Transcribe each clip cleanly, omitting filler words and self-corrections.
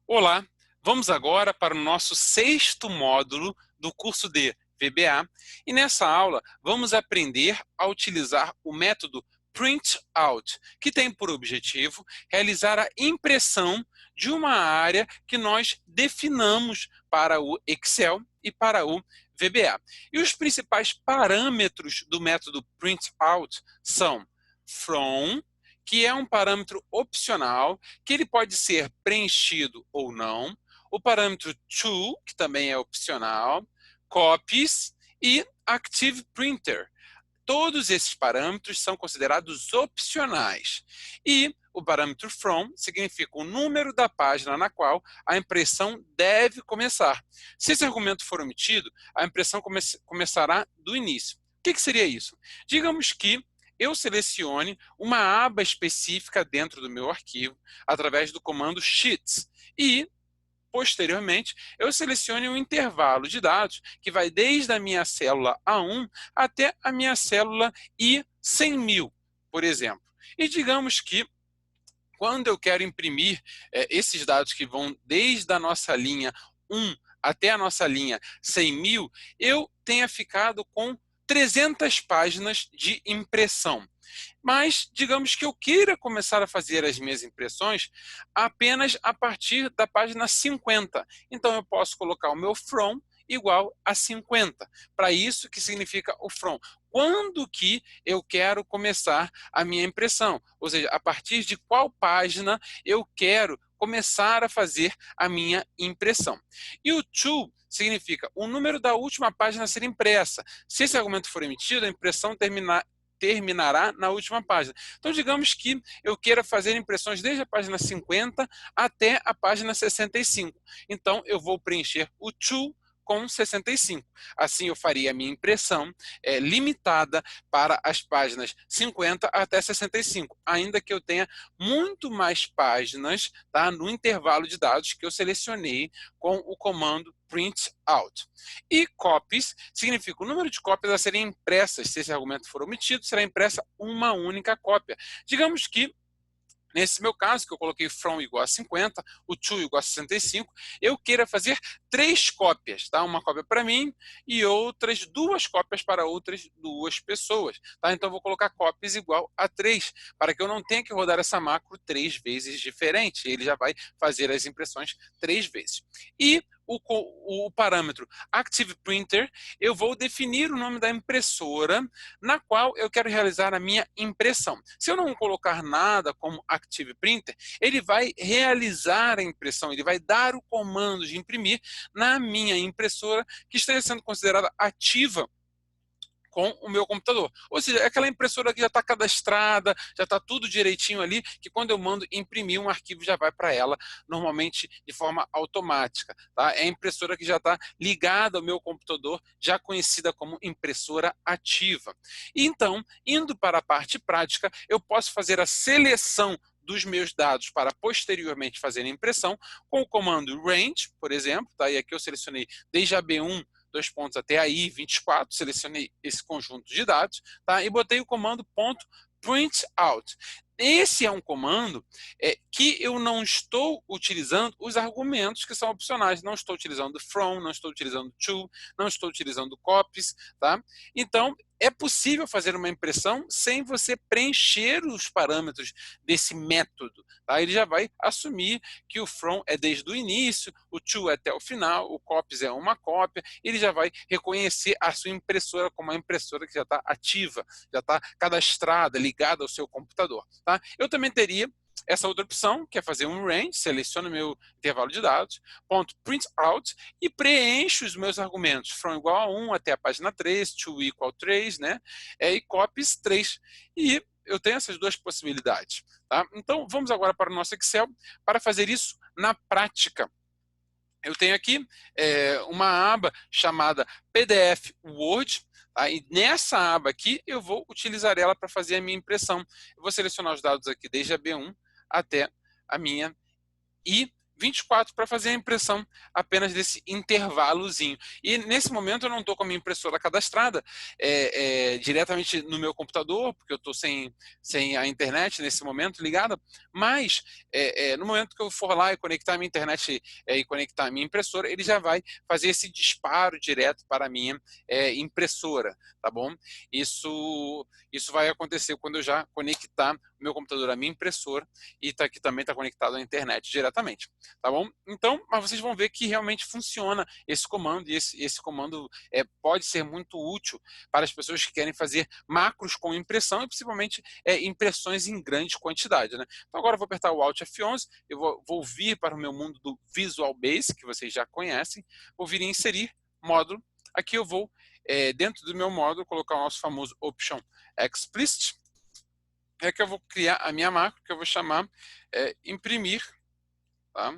Olá, vamos agora para o nosso sexto módulo do curso de VBA e nessa aula vamos aprender a utilizar o método PrintOut, que tem por objetivo realizar a impressão de uma área que nós definamos para o Excel e para o VBA. E os principais parâmetros do método PrintOut são From, que é um parâmetro opcional, que ele pode ser preenchido ou não, o parâmetro To, que também é opcional, Copies e Active Printer. Todos esses parâmetros são considerados opcionais. E o parâmetro From significa o número da página na qual a impressão deve começar. Se esse argumento for omitido, a impressão começará do início. O que seria isso? Digamos que eu selecione uma aba específica dentro do meu arquivo através do comando Sheets e, posteriormente, eu selecione um intervalo de dados que vai desde a minha célula A1 até a minha célula I100.000, por exemplo. E digamos que quando eu quero imprimir esses dados que vão desde a nossa linha 1 até a nossa linha 100.000, eu tenha ficado com 300 páginas de impressão. Mas, digamos que eu queira começar a fazer as minhas impressões apenas a partir da página 50. Então, eu posso colocar o meu from igual a 50. Para isso que significa o from. Quando que eu quero começar a minha impressão? Ou seja, a partir de qual página eu quero começar a fazer a minha impressão. E o to significa o número da última página a ser impressa. Se esse argumento for emitido, a impressão terminará na última página. Então, digamos que eu queira fazer impressões desde a página 50 até a página 65. Então, eu vou preencher o to com 65. Assim, eu faria a minha impressão limitada para as páginas 50 até 65, ainda que eu tenha muito mais páginas, tá, no intervalo de dados que eu selecionei com o comando PrintOut. E copies significa o número de cópias a serem impressas. Se esse argumento for omitido, será impressa uma única cópia. Digamos que nesse meu caso, que eu coloquei from igual a 50, o to igual a 65, eu queira fazer 3 cópias, tá? Uma cópia para mim e outras 2 cópias para outras 2 pessoas, tá? Então, eu vou colocar copies igual a 3, para que eu não tenha que rodar essa macro 3 vezes diferente. Ele já vai fazer as impressões 3 vezes. E o parâmetro Active Printer, eu vou definir o nome da impressora na qual eu quero realizar a minha impressão. Se eu não colocar nada como Active Printer, ele vai realizar a impressão, ele vai dar o comando de imprimir na minha impressora que esteja sendo considerada ativa com o meu computador. Ou seja, é aquela impressora que já está cadastrada, já está tudo direitinho ali, que quando eu mando imprimir um arquivo já vai para ela, normalmente de forma automática. Tá? É a impressora que já está ligada ao meu computador, já conhecida como impressora ativa. E então, indo para a parte prática, eu posso fazer a seleção dos meus dados para posteriormente fazer a impressão com o comando range, por exemplo, tá? E aqui eu selecionei desde a B1 dois pontos até aí, 24, selecionei esse conjunto de dados, tá? E botei o comando .printout. Esse é um comando que eu não estou utilizando os argumentos que são opcionais. Não estou utilizando from, não estou utilizando to, não estou utilizando copies, tá? Então, é possível fazer uma impressão sem você preencher os parâmetros desse método, tá? Ele já vai assumir que o from é desde o início, o to é até o final, o copies é uma cópia, ele já vai reconhecer a sua impressora como uma impressora que já está ativa, já está cadastrada, ligada ao seu computador, tá? Eu também teria essa outra opção, que é fazer um range, seleciono meu intervalo de dados, ponto printout e preencho os meus argumentos, from igual a 1 até a página 3, to equal 3, né? E copies 3. E eu tenho essas duas possibilidades. Tá? Então, vamos agora para o nosso Excel para fazer isso na prática. Eu tenho aqui uma aba chamada PDF Word, tá? E nessa aba aqui eu vou utilizar ela para fazer a minha impressão. Eu vou selecionar os dados aqui desde a B1 até a minha I25. 24 para fazer a impressão apenas desse intervalozinho. E nesse momento eu não estou com a minha impressora cadastrada diretamente no meu computador, porque eu estou sem a internet nesse momento ligada, mas no momento que eu for lá e conectar a minha internet e conectar a minha impressora, ele já vai fazer esse disparo direto para a minha impressora, tá bom? Isso vai acontecer quando eu já conectar o meu computador à minha impressora e aqui também está conectado à internet diretamente, tá bom? Então, mas vocês vão ver que realmente funciona esse comando, e esse comando pode ser muito útil para as pessoas que querem fazer macros com impressão e principalmente impressões em grande quantidade, né? Então agora eu vou apertar o Alt F11, eu vou vir para o meu mundo do Visual Basic, que vocês já conhecem, vou vir em inserir módulo, aqui eu vou dentro do meu módulo colocar o nosso famoso Option Explicit, é que eu vou criar a minha macro, que eu vou chamar imprimir, tá?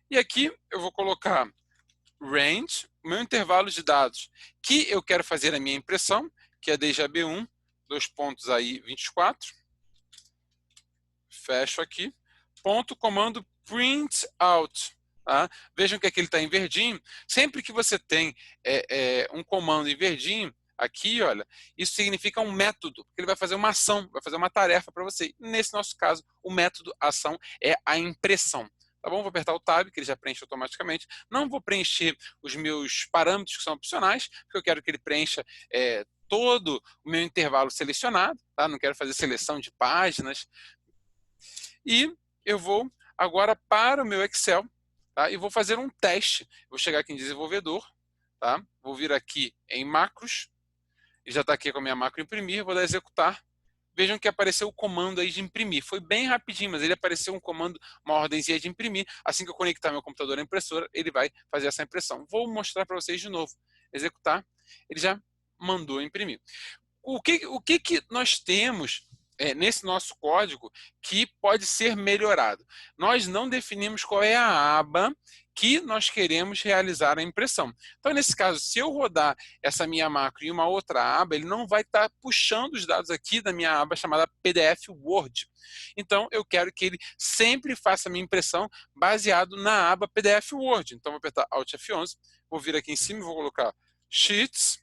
E aqui eu vou colocar range, o meu intervalo de dados que eu quero fazer a minha impressão, que é desde a B1, 2 pontos aí, 24. Fecho aqui. Ponto, comando print out. Tá? Vejam que aqui ele está em verdinho. Sempre que você tem um comando em verdinho, aqui, olha, isso significa um método, porque ele vai fazer uma ação, vai fazer uma tarefa para você. Nesse nosso caso, o método ação é a impressão. Tá bom? Vou apertar o Tab, que ele já preenche automaticamente. Não vou preencher os meus parâmetros, que são opcionais, porque eu quero que ele preencha todo o meu intervalo selecionado. Tá? Não quero fazer seleção de páginas. E eu vou agora para o meu Excel, tá? E vou fazer um teste. Vou chegar aqui em desenvolvedor, tá? Vou vir aqui em macros, e já está aqui com a minha macro imprimir, vou dar executar. Vejam que apareceu o comando aí de imprimir. Foi bem rapidinho, mas ele apareceu um comando, uma ordenzinha de imprimir. Assim que eu conectar meu computador à impressora, ele vai fazer essa impressão. Vou mostrar para vocês de novo. Executar, ele já mandou imprimir. O que nós temos nesse nosso código que pode ser melhorado? Nós não definimos qual é a aba que nós queremos realizar a impressão. Então, nesse caso, se eu rodar essa minha macro em uma outra aba, ele não vai estar puxando os dados aqui da minha aba chamada PDF Word. Então, eu quero que ele sempre faça a minha impressão baseado na aba PDF Word. Então, vou apertar Alt F11, vou vir aqui em cima e vou colocar Sheets.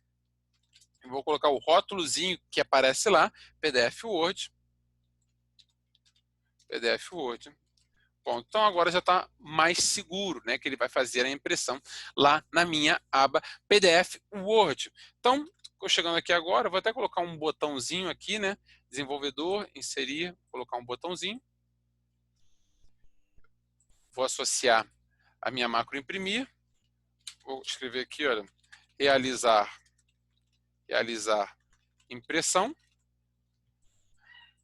Vou colocar o rótulozinho que aparece lá, PDF Word. PDF Word. Bom, então agora já está mais seguro, né, que ele vai fazer a impressão lá na minha aba PDF Word. Então, estou chegando aqui agora, vou até colocar um botãozinho aqui, né, desenvolvedor, inserir, colocar um botãozinho. Vou associar a minha macro imprimir. Vou escrever aqui, olha, realizar impressão.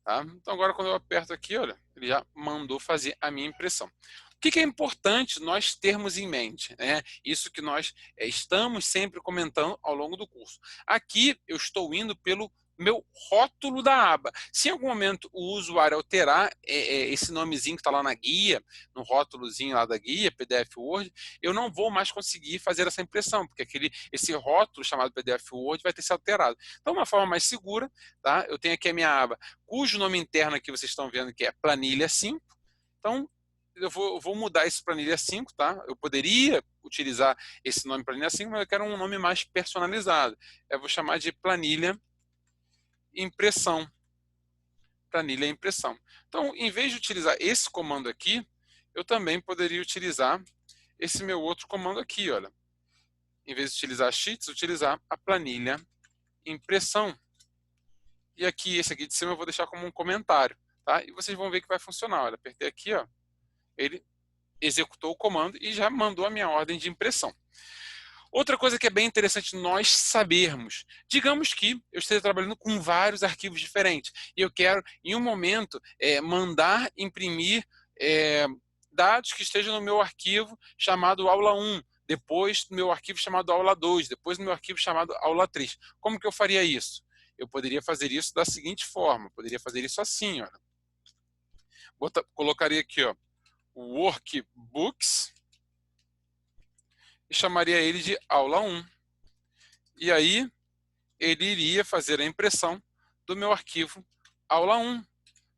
Tá? Então agora quando eu aperto aqui, olha, ele já mandou fazer a minha impressão. O que é importante nós termos em mente? Né? Isso que nós estamos sempre comentando ao longo do curso. Aqui eu estou indo pelo meu rótulo da aba. Se em algum momento o usuário alterar esse nomezinho que está lá na guia, no rótulozinho lá da guia, PDF Word, eu não vou mais conseguir fazer essa impressão, porque esse rótulo chamado PDF Word vai ter sido alterado. Então, uma forma mais segura, tá? Eu tenho aqui a minha aba, cujo nome interno aqui vocês estão vendo que é planilha 5. Então, eu vou mudar esse planilha 5, tá? Eu poderia utilizar esse nome planilha 5, mas eu quero um nome mais personalizado. Eu vou chamar de planilha impressão. Planilha impressão. Então, em vez de utilizar esse comando aqui, eu também poderia utilizar esse meu outro comando aqui, olha. Em vez de utilizar sheets, utilizar a planilha impressão. E aqui, esse aqui de cima, eu vou deixar como um comentário, tá? E vocês vão ver que vai funcionar. Olha, apertei aqui, ó. Ele executou o comando e já mandou a minha ordem de impressão. Outra coisa que é bem interessante nós sabermos, digamos que eu esteja trabalhando com vários arquivos diferentes e eu quero, em um momento, mandar imprimir dados que estejam no meu arquivo chamado aula 1, depois no meu arquivo chamado aula 2, depois no meu arquivo chamado aula 3. Como que eu faria isso? Eu poderia fazer isso da seguinte forma, poderia fazer isso assim, olha. Colocaria aqui, ó, workbooks, e chamaria ele de aula 1. E aí, ele iria fazer a impressão do meu arquivo aula 1.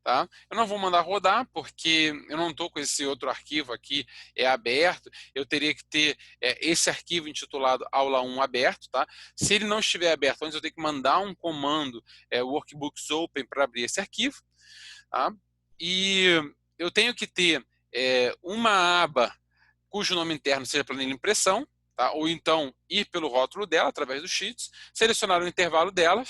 Tá? Eu não vou mandar rodar, porque eu não estou com esse outro arquivo aqui aberto. Eu teria que ter esse arquivo intitulado aula 1 aberto. Tá? Se ele não estiver aberto, antes eu tenho que mandar um comando workbooks open para abrir esse arquivo. Tá? E eu tenho que ter uma aba cujo nome interno seja planilha de impressão, tá? Ou então ir pelo rótulo dela, através do Sheets, selecionar o intervalo dela,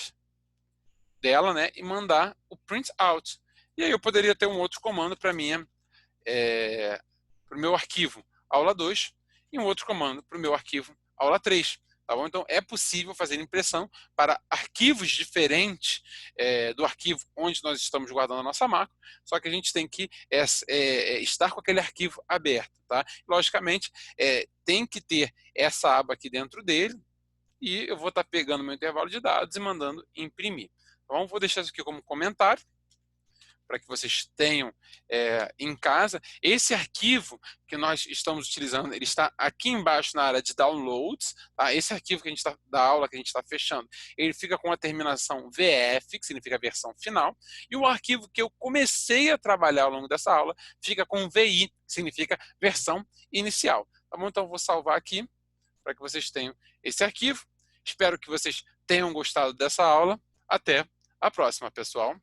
né, e mandar o print out. E aí eu poderia ter um outro comando para o meu arquivo aula 2 e um outro comando para o meu arquivo aula 3. Tá bom? Então, é possível fazer impressão para arquivos diferentes do arquivo onde nós estamos guardando a nossa macro, só que a gente tem que estar com aquele arquivo aberto. Tá? Logicamente, tem que ter essa aba aqui dentro dele, e eu vou estar pegando meu intervalo de dados e mandando imprimir. Então, vou deixar isso aqui como comentário, para que vocês tenham em casa. Esse arquivo que nós estamos utilizando, ele está aqui embaixo na área de downloads. Tá? Esse arquivo que a gente da aula que a gente está fechando, ele fica com a terminação VF, que significa versão final, e o arquivo que eu comecei a trabalhar ao longo dessa aula fica com VI, que significa versão inicial. Tá bom? Então eu vou salvar aqui para que vocês tenham esse arquivo. Espero que vocês tenham gostado dessa aula. Até a próxima, pessoal.